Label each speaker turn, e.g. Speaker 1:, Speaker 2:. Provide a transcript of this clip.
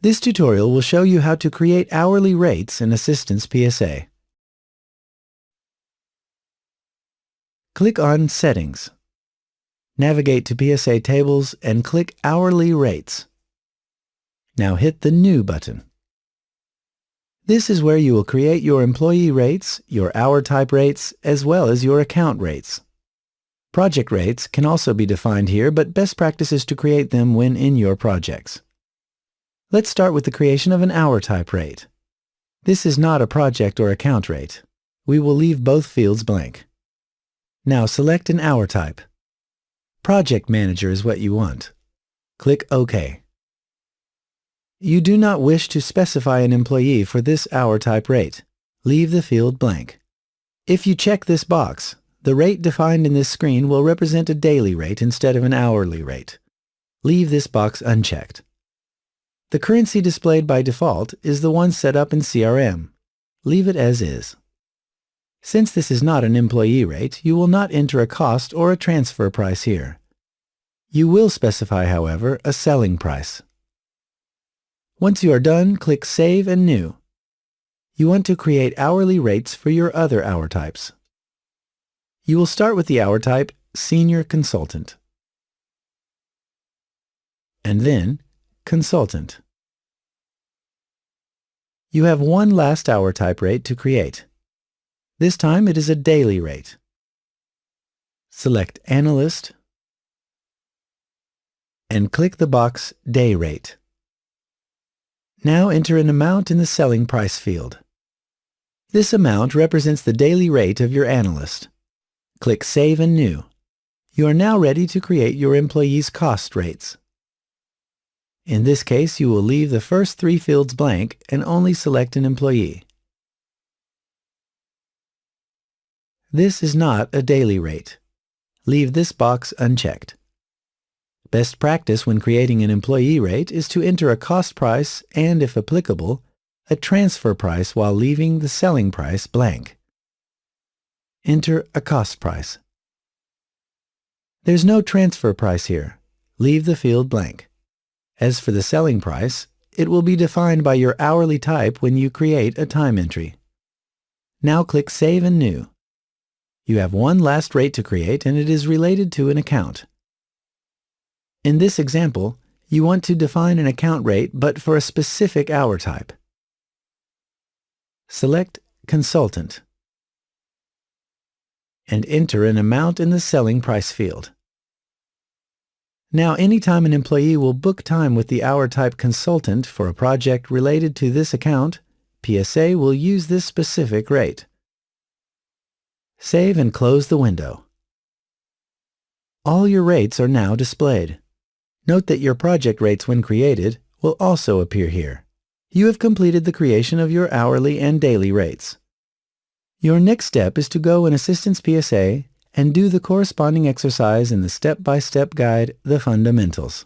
Speaker 1: This tutorial will show you how to create hourly rates in Assistance PSA. Click on Settings. Navigate to PSA Tables and click Hourly Rates. Now hit the New button. This is where you will create your employee rates, your hour type rates, as well as your account rates. Project rates can also be defined here, but best practice is to create them when in your projects. Let's start with the creation of an hour type rate. This is not a project or account rate. We will leave both fields blank. Now select an hour type. Project Manager is what you want. Click OK. You do not wish to specify an employee for this hour type rate. Leave the field blank. If you check this box, the rate defined in this screen will represent a daily rate instead of an hourly rate. Leave this box unchecked. The currency displayed by default is the one set up in CRM. Leave it as is. Since this is not an employee rate, you will not enter a cost or a transfer price here. You will specify, however, a selling price. Once you are done, click Save and New. You want to create hourly rates for your other hour types. You will start with the hour type Senior Consultant, and then Consultant. You have one last hour type rate to create. This time it is a daily rate. Select Analyst and click the box Day Rate. Now enter an amount in the Selling Price field. This amount represents the daily rate of your analyst. Click Save and New. You are now ready to create your employees' cost rates. In this case, you will leave the first three fields blank and only select an employee. This is not a daily rate. Leave this box unchecked. Best practice when creating an employee rate is to enter a cost price and, if applicable, a transfer price while leaving the selling price blank. Enter a cost price. There's no transfer price here. Leave the field blank. As for the selling price, it will be defined by your hourly type when you create a time entry. Now click Save and New. You have one last rate to create and it is related to an account. In this example, you want to define an account rate but for a specific hour type. Select Consultant and enter an amount in the Selling Price field. Now, anytime an employee will book time with the hour type Consultant for a project related to this account, PSA will use this specific rate. Save and close the window. All your rates are now displayed. Note that your project rates when created will also appear here. You have completed the creation of your hourly and daily rates. Your next step is to go in Assistance PSA and do the corresponding exercise in the step-by-step guide, The Fundamentals.